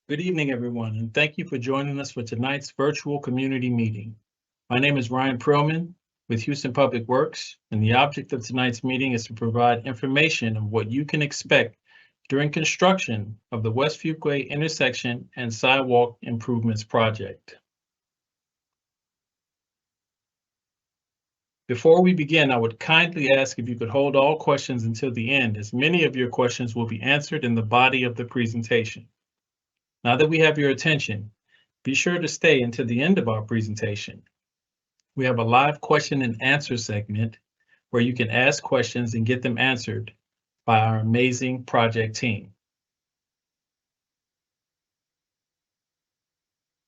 Good evening, everyone, and thank you for joining us for tonight's virtual community meeting. My name is Ryan Perlman with Houston Public Works, and the object of tonight's meeting is to provide information of what you can expect during construction of the West Fuqua Intersection and Sidewalk Improvements project. Before we begin, I would kindly ask if you could hold all questions until the end, as many of your questions will be answered in the body of the presentation. Now that we have your attention, be sure to stay until the end of our presentation. We have a live question and answer segment where you can ask questions and get them answered by our amazing project team.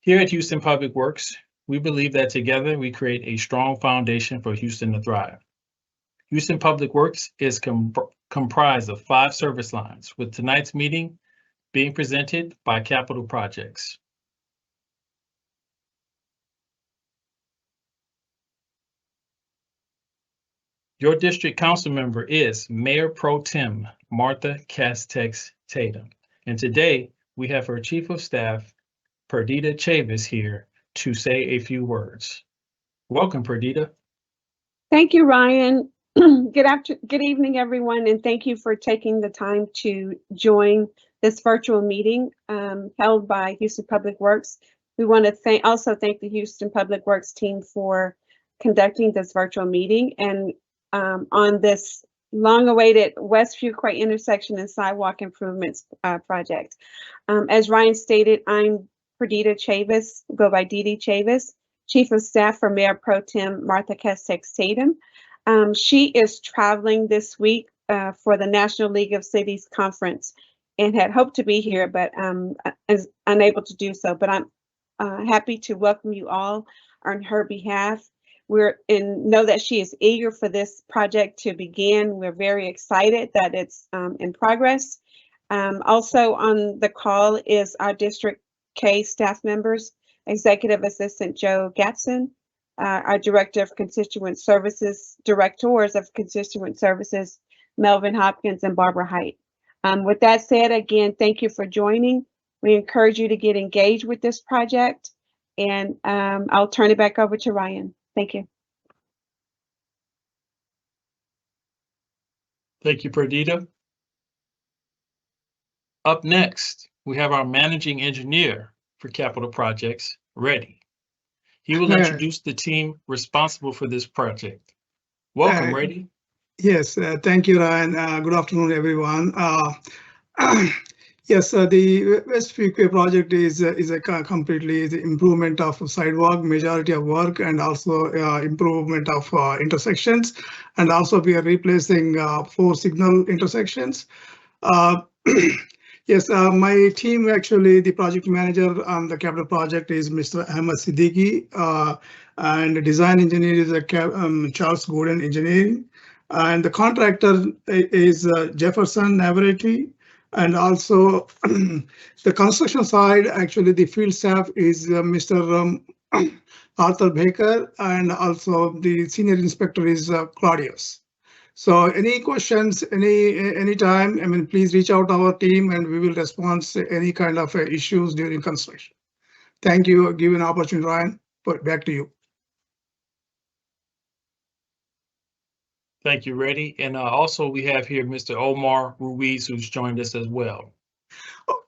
Here at Houston Public Works, we believe that together we create a strong foundation for Houston to thrive. Houston Public Works is comprised of 5 service lines, with tonight's meeting being presented by Capital Projects. Your district council member is Mayor Pro Tem Martha Castex Tatum, and today we have her Chief of Staff, Perdita Chavis, here to say a few words. Welcome, Perdita. Thank you, Ryan. Good evening, everyone, and thank you for taking the time to join this virtual meeting held by Houston Public Works. We want to also thank the Houston Public Works team for conducting this virtual meeting and on this long-awaited West Fuqua Intersection and Sidewalk Improvements project. As Ryan stated, I'm Perdita Chavis, go by Dee Chavis, Chief of Staff for Mayor Pro Tem Martha Castex Tatum. She is traveling this week for the National League of Cities Conference and had hoped to be here, but is unable to do so. But I'm happy to welcome you all on her behalf. Know that she is eager for this project to begin. We're very excited that it's in progress. Also on the call is our District K staff members, Executive Assistant Joe Gatson, our Directors of Constituent Services, Melvin Hopkins and Barbara Height. With that said, again, thank you for joining. We encourage you to get engaged with this project, and I'll turn it back over to Ryan. Thank you. Thank you, Perdita. Up next, we have our managing engineer for Capital Projects, Reddy. He will introduce the team responsible for this project. Welcome, Reddy. Yes, thank you, Ryan. Good afternoon, everyone. Yes, the West Fuqua project is a completely the improvement of sidewalk, majority of work, and also improvement of intersections. And also we are replacing 4 signal intersections. Yes, my team, actually, the project manager on the capital project is Mr. Ahmed Siddiqui, and the design engineer is Charles Gordon Engineering, and the contractor is Jefferson Navarrete, and also the construction side, actually, the field staff is Mr. Arthur Baker, and also the senior inspector is Claudius. So any questions, anytime, I mean, please reach out to our team and we will respond to any kind of issues during construction. Thank you. Give an opportunity, Ryan. Back to you. Thank you, Reddy. And also we have here Mr. Omar Ruiz, who's joined us as well.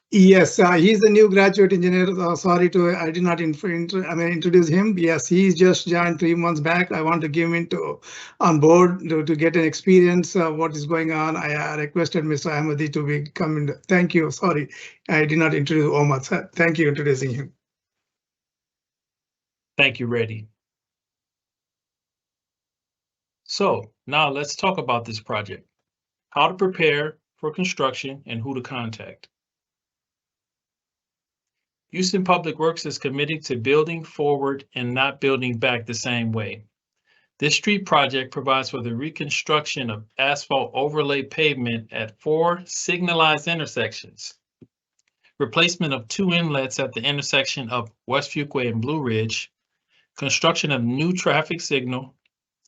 Yes, he's a new graduate engineer. Sorry I did not introduce him. Yes, he's just joined 3 months back. I want to give him on board to get an experience of what is going on. I requested Mr. Ahmadi to come in. Thank you. Sorry, I did not introduce Omar. Thank you for introducing him. Thank you, Reddy. So now let's talk about this project, how to prepare for construction and who to contact. Houston Public Works is committed to building forward and not building back the same way. This street project provides for the reconstruction of asphalt overlay pavement at 4 signalized intersections, replacement of 2 inlets at the intersection of West Fuqua and Blue Ridge, construction of new traffic signal,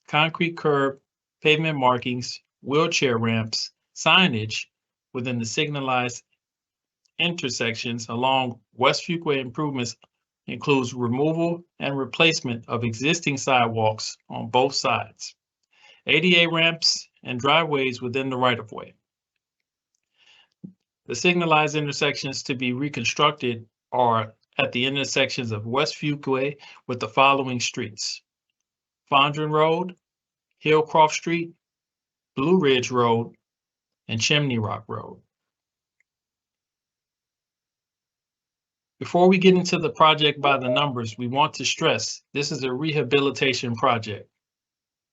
concrete curb, pavement markings, wheelchair ramps, signage within the signalized intersections along West Fuqua Improvements includes removal and replacement of existing sidewalks on both sides, ADA ramps, and driveways within the right-of-way. The signalized intersections to be reconstructed are at the intersections of West Fuqua with the following streets: Fondren Road, Hillcroft Street, Blue Ridge Road, and Chimney Rock Road. Before we get into the project by the numbers, we want to stress this is a rehabilitation project.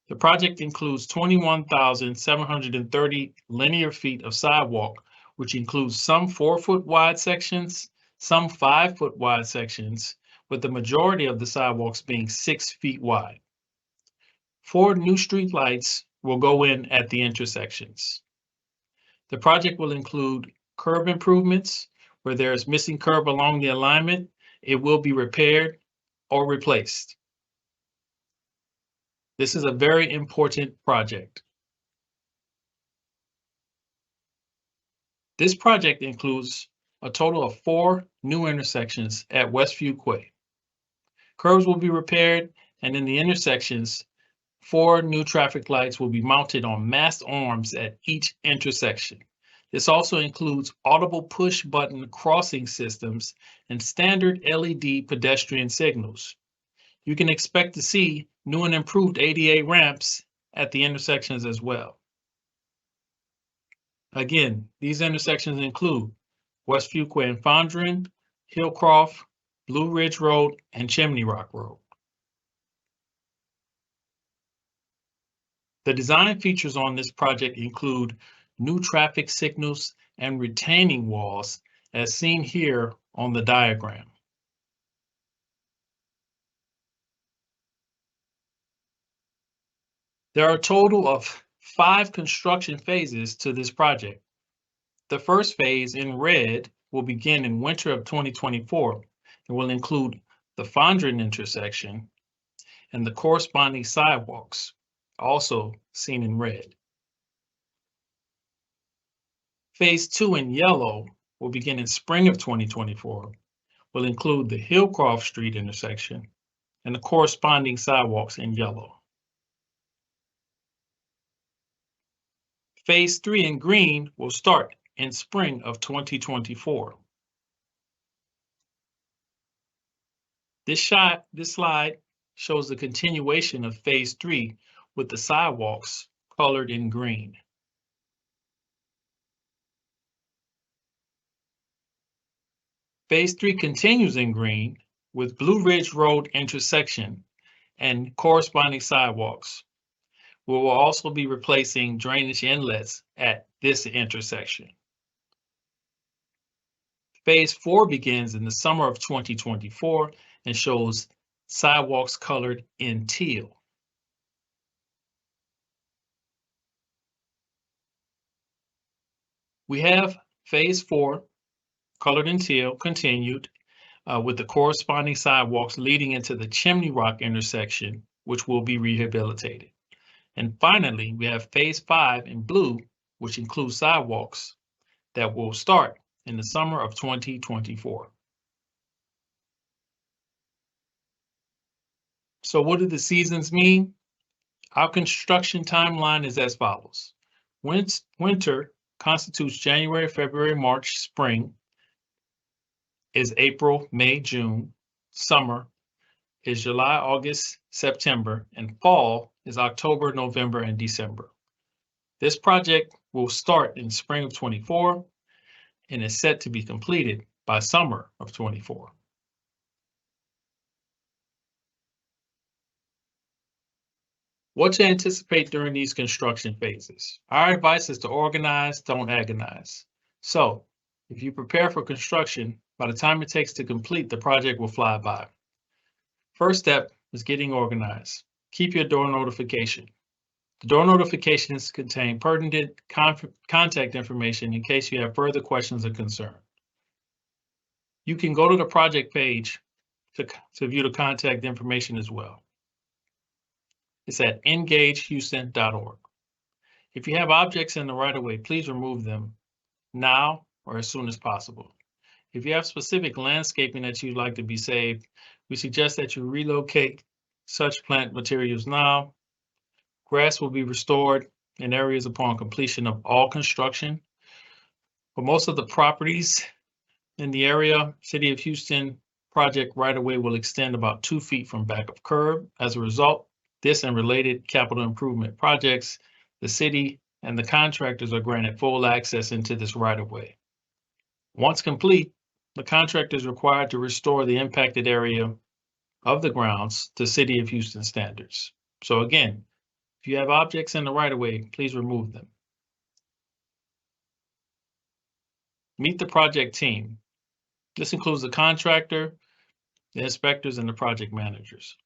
The project includes 21,730 linear feet of sidewalk, which includes some 4-foot wide sections, some 5-foot wide sections, with the majority of the sidewalks being 6 feet wide. 4 new street lights will go in at the intersections. The project will include curb improvements. Where there is missing curb along the alignment, it will be repaired or replaced. This is a very important project. This project includes a total of 4 new intersections at West Fuqua. Curbs will be repaired, and in the intersections, 4 new traffic lights will be mounted on mast arms at each intersection. This also includes audible push button crossing systems and standard LED pedestrian signals. You can expect to see new and improved ADA ramps at the intersections as well. Again, these intersections include West Fuqua and Fondren, Hillcroft, Blue Ridge Road, and Chimney Rock Road. The design features on this project include new traffic signals and retaining walls, as seen here on the diagram. There are a total of 5 construction phases to this project. The first phase in red will begin in winter of 2024 and will include the Fondren intersection and the corresponding sidewalks, also seen in red. Phase 2 in yellow will begin in spring of 2024, will include the Hillcroft Street intersection and the corresponding sidewalks in yellow. Phase 3 in green will start in spring of 2024. This slide shows the continuation of Phase 3 with the sidewalks colored in green. Phase 3 continues in green with Blue Ridge Road intersection and corresponding sidewalks. We will also be replacing drainage inlets at this intersection. Phase 4 begins in the summer of 2024 and shows sidewalks colored in teal. We have Phase 4 colored in teal continued with the corresponding sidewalks leading into the Chimney Rock intersection, which will be rehabilitated. And finally, we have Phase 5 in blue, which includes sidewalks that will start in the summer of 2024. So what do the seasons mean? Our construction timeline is as follows. Winter constitutes January, February, March. Spring is April, May, June. Summer is July, August, September, and fall is October, November, and December. This project will start in spring of 24 and is set to be completed by summer of 24. What to anticipate during these construction phases? Our advice is to organize, don't agonize. So if you prepare for construction, by the time it takes to complete, the project will fly by. First step is getting organized. Keep your door notification. The door notifications contain pertinent contact information in case you have further questions or concern. You can go to the project page to view the contact information as well. It's at engagehouston.org. If you have objects in the right-of-way, please remove them now or as soon as possible. If you have specific landscaping that you'd like to be saved, we suggest that you relocate such plant materials now. Grass will be restored in areas upon completion of all construction. For most of the properties in the area, City of Houston project right-of-way will extend about 2 feet from back of curb. As a result, this and related capital improvement projects, the city and the contractors are granted full access into this right-of-way. Once complete, the contractor is required to restore the impacted area of the grounds to City of Houston standards. So again, if you have objects in the right-of-way, please remove them. Meet the project team. This includes the contractor, the inspectors, and the project managers.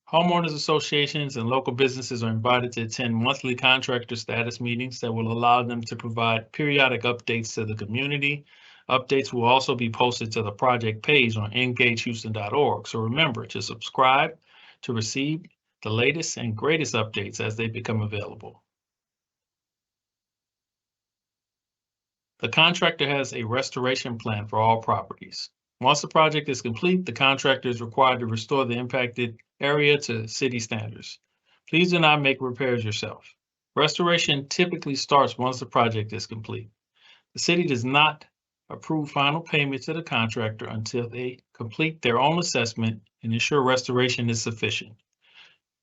Homeowners associations and local businesses are invited to attend monthly contractor status meetings that will allow them to provide periodic updates to the community. Updates will also be posted to the project page on engagehouston.org. So remember to subscribe to receive the latest and greatest updates as they become available. The contractor has a restoration plan for all properties. Once the project is complete, the contractor is required to restore the impacted area to city standards. Please do not make repairs yourself. Restoration typically starts once the project is complete. The city does not approve final payment to the contractor until they complete their own assessment and ensure restoration is sufficient.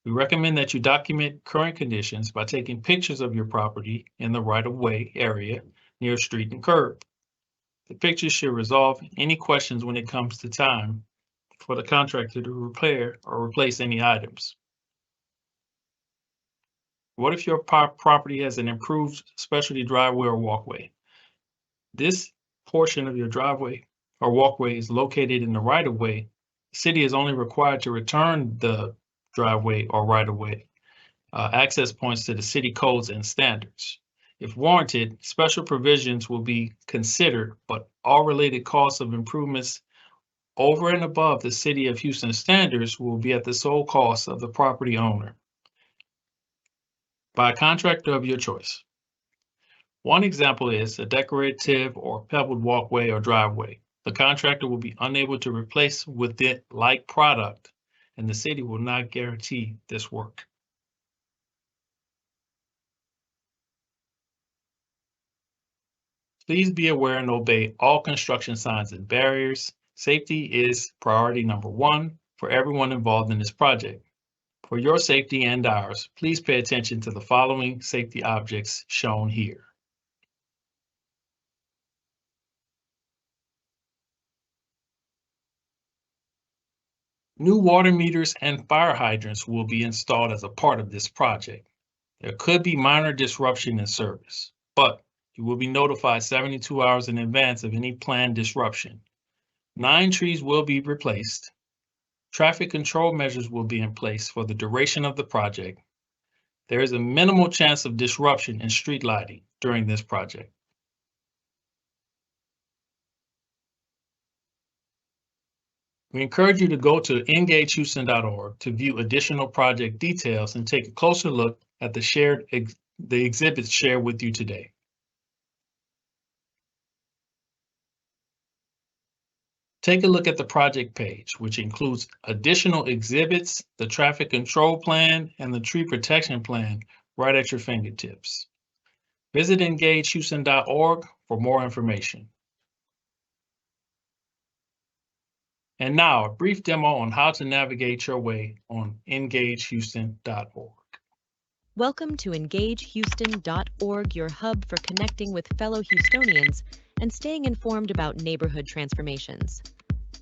We recommend that you document current conditions by taking pictures of your property in the right-of-way area near street and curb. The pictures should resolve any questions when it comes to time for the contractor to repair or replace any items. What if your property has an improved specialty driveway or walkway? This portion of your driveway or walkway is located in the right-of-way. The city is only required to return the driveway or right-of-way access points to the city codes and standards. If warranted, special provisions will be considered, but all related costs of improvements over and above the City of Houston standards will be at the sole cost of the property owner by a contractor of your choice. One example is a decorative or pebbled walkway or driveway. The contractor will be unable to replace with it like product, and the city will not guarantee this work. Please be aware and obey all construction signs and barriers. Safety is priority number one for everyone involved in this project. For your safety and ours, please pay attention to the following safety objects shown here. New water meters and fire hydrants will be installed as a part of this project. There could be minor disruption in service, but you will be notified 72 hours in advance of any planned disruption. 9 trees will be replaced. Traffic control measures will be in place for the duration of the project. There is a minimal chance of disruption in street lighting during this project. We encourage you to go to engagehouston.org to view additional project details and take a closer look at the exhibits shared with you today. Take a look at the project page, which includes additional exhibits, the traffic control plan, and the tree protection plan right at your fingertips. Visit engagehouston.org for more information. And now, a brief demo on how to navigate your way on engagehouston.org. Welcome to engagehouston.org, your hub for connecting with fellow Houstonians and staying informed about neighborhood transformations.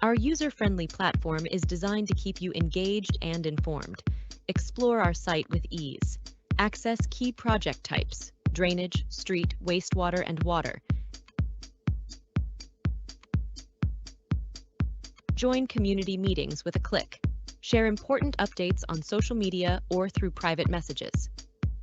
Our user-friendly platform is designed to keep you engaged and informed. Explore our site with ease. Access key project types: drainage, street, wastewater, and water. Join community meetings with a click. Share important updates on social media or through private messages.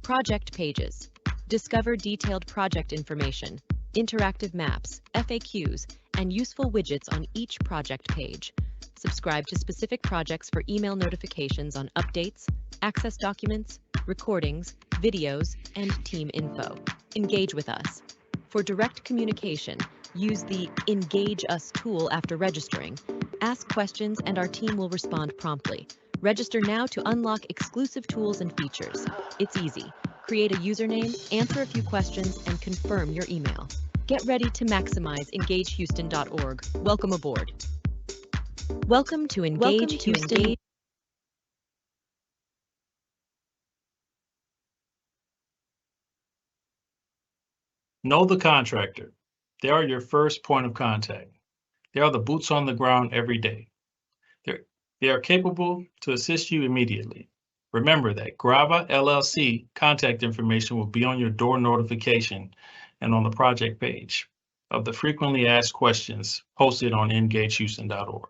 Project pages. Discover detailed project information, interactive maps, FAQs, and useful widgets on each project page. Subscribe to specific projects for email notifications on updates, access documents, recordings, videos, and team info. Engage with us. For direct communication, Use the Engage Us tool after registering. Ask questions and our team will respond promptly. Register now to unlock exclusive tools and features. It's easy. Create a username, answer a few questions, and confirm your email. Get ready to maximize EngageHouston.org. Welcome aboard. Welcome to Engage Houston. Know the contractor. They are your first point of contact. They are the boots on the ground every day. They are capable to assist you immediately. Remember that Grava LLC contact information will be on your door notification and on the project page of the frequently asked questions posted on EngageHouston.org.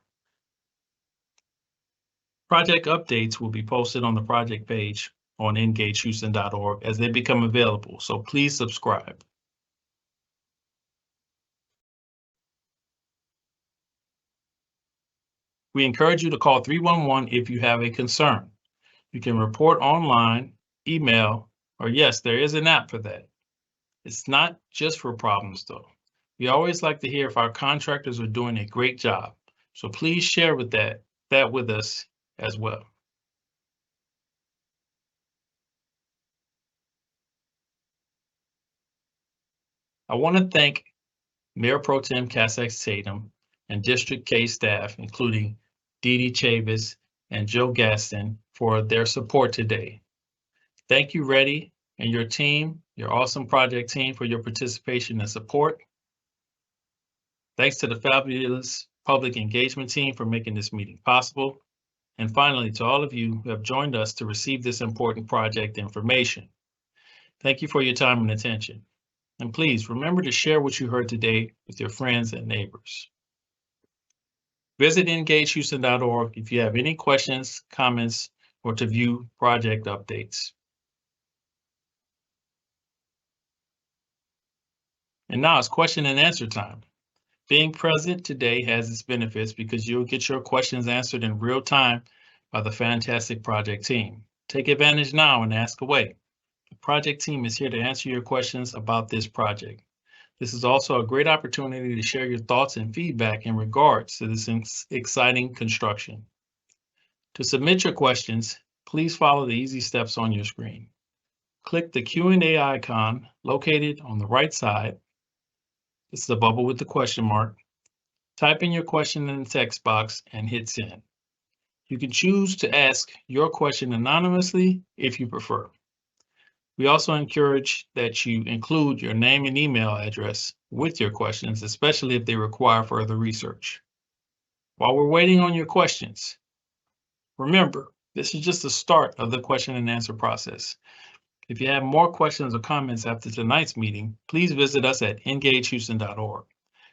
Project updates will be posted on the project page on EngageHouston.org as they become available, so please subscribe. We encourage you to call 311 if you have a concern. You can report online, email, or yes, there is an app for that. It's not just for problems though. We always like to hear if our contractors are doing a great job. So please share with that with us as well. I want to thank Mayor Pro Tem Cassax Tatum and District K staff, including Dee Dee Chavis and Joe Gaston, for their support today. Thank you, Reddy, and your team, your awesome project team, for your participation and support. Thanks to the fabulous public engagement team for making this meeting possible. And finally, to all of you who have joined us to receive this important project information. Thank you for your time and attention. And please remember to share what you heard today with your friends and neighbors. Visit EngageHouston.org if you have any questions, comments, or to view project updates. And now it's question and answer time. Being present today has its benefits because you'll get your questions answered in real time by the fantastic project team. Take advantage now and ask away. The project team is here to answer your questions about this project. This is also a great opportunity to share your thoughts and feedback in regards to this exciting construction. To submit your questions, please follow the easy steps on your screen. Click the Q&A icon located on the right side. This is the bubble with the question mark. Type in your question in the text box and hit send. You can choose to ask your question anonymously if you prefer. We also encourage that you include your name and email address with your questions, especially if they require further research. While we're waiting on your questions, remember, this is just the start of the question and answer process. If you have more questions or comments after tonight's meeting, please visit us at EngageHouston.org.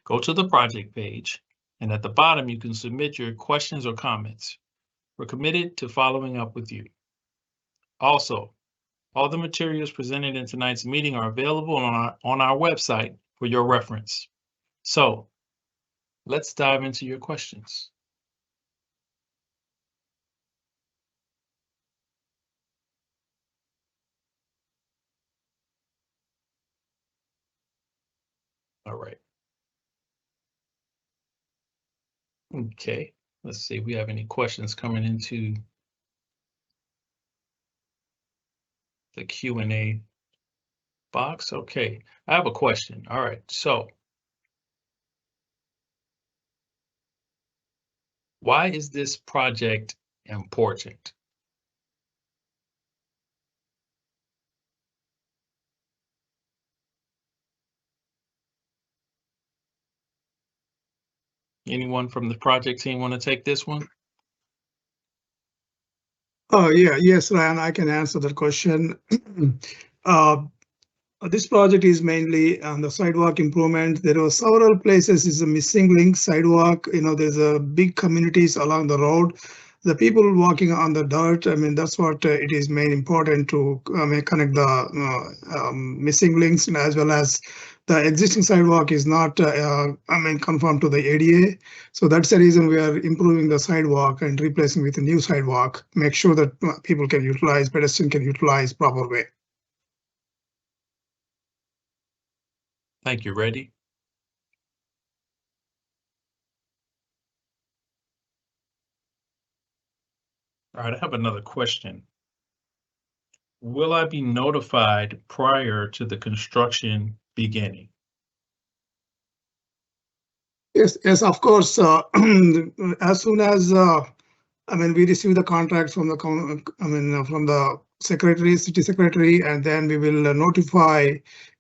Go to the project page, and at the bottom, you can submit your questions or comments. We're committed to following up with you. Also, all the materials presented in tonight's meeting are available on our website for your reference. So let's dive into your questions. All right. Okay, let's see if we have any questions coming into the Q&A box. Okay, I have a question. All right, so why is this project important? Anyone from the project team want to take this one? Oh, yeah, yes, Ryan, I can answer that question. This project is mainly on the sidewalk improvement. There are several places is a missing link sidewalk. You know, there's a big communities along the road. The people walking on the dirt, I mean, that's what it is main important to connect the missing links, and as well as the existing sidewalk is not, conform to the ADA. So that's the reason we are improving the sidewalk and replacing with a new sidewalk. Make sure that people can utilize, pedestrian can utilize proper way. Thank you, Reddy. All right, I have another question. Will I be notified prior to the construction beginning? Yes, of course. As soon as we receive the contract from the from the secretary, city secretary, and then we will notify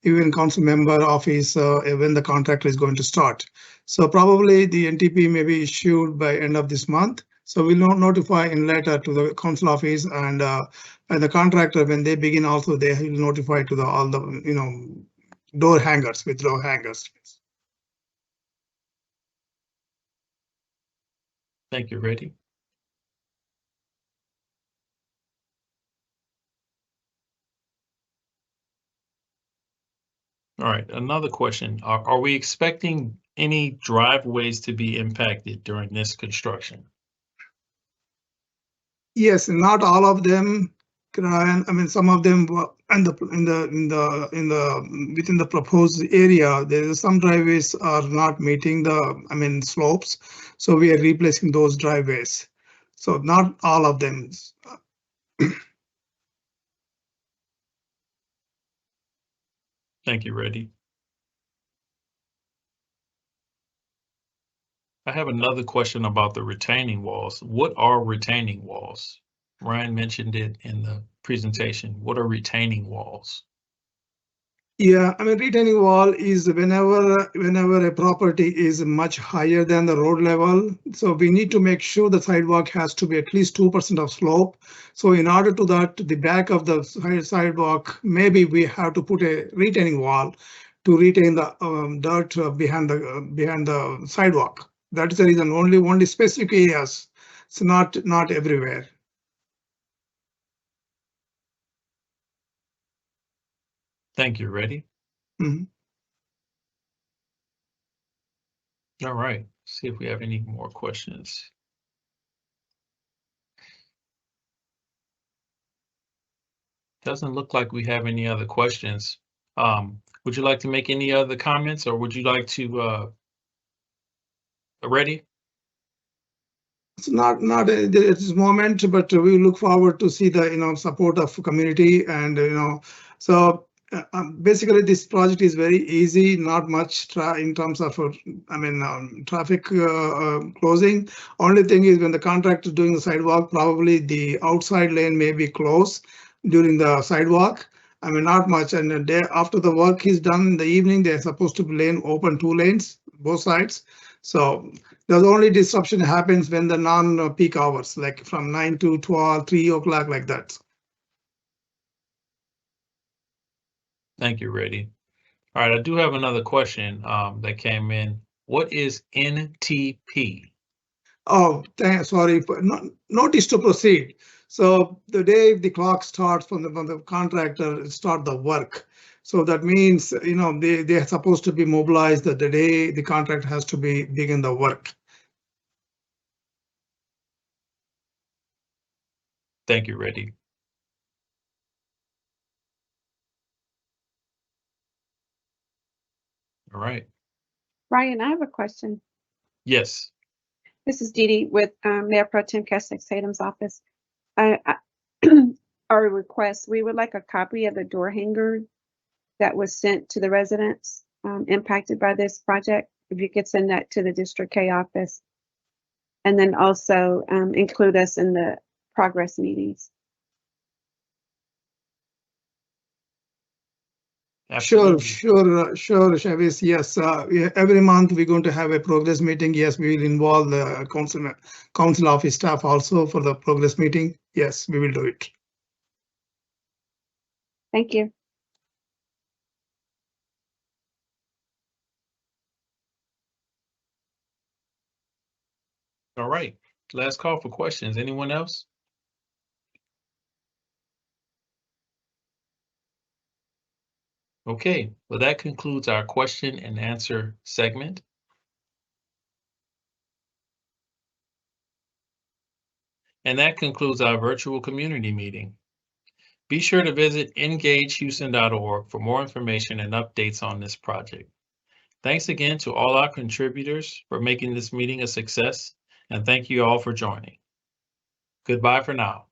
even council member office when the contract is going to start. So probably the NTP may be issued by end of this month. So we'll notify in letter to the council office and the contractor when they begin also they will notify to the all the door hangers with door hangers. Thank you, Reddy. All right, another question. Are we expecting any driveways to be impacted during this construction? Yes, not all of them. Some of them were within the proposed area. There is some driveways are not meeting the slopes, so we are replacing those driveways. So not all of them. Thank you, Reddy. I have another question about the retaining walls. What are retaining walls? Ryan mentioned it in the presentation. What are retaining walls? Yeah, retaining wall is whenever a property is much higher than the road level. So we need to make sure the sidewalk has to be at least 2% of slope. So in order to that, the back of the sidewalk, maybe we have to put a retaining wall to retain the dirt behind the sidewalk. That is the reason. Only specific areas. It's not everywhere. Thank you, Reddy. Mhm. All right, see if we have any more questions. Doesn't look like we have any other questions. Would you like to make any other comments, or would you like to, Reddy? It's not at this moment, but we look forward to see the support of community and so basically this project is very easy, not much in terms of traffic closing. Only thing is when the contractor is doing the sidewalk, probably the outside lane may be closed during the sidewalk. Not much, and the day after the work is done in the evening, they're supposed to be lane open 2 lanes, both sides. So the only disruption happens when the non-peak hours, like from 9 to 12, 3 o'clock, like that. Thank you, Reddy. All right, I do have another question that came in. What is NTP? Oh, sorry, notice to proceed. So the day the clock starts from the contractor start the work. So that means, they're supposed to be mobilized the day the contract has to begin the work. Thank you, Reddy. All right. Ryan, I have a question. Yes. This is Dee Dee with Mayor Pro Tem Keswick Tatum's office. Our request, we would like a copy of the door hanger that was sent to the residents impacted by this project. If you could send that to the District K office. And then also include us in the progress meetings. Sure, Absolutely. sure, Chavis. Yes, every month we're going to have a progress meeting. Yes, we will involve the council office staff also for the progress meeting. Yes, we will do it. Thank you. All right. Last call for questions. Anyone else? Okay, well, that concludes our question and answer segment. And that concludes our virtual community meeting. Be sure to visit engagehouston.org for more information and updates on this project. Thanks again to all our contributors for making this meeting a success, and thank you all for joining. Goodbye for now.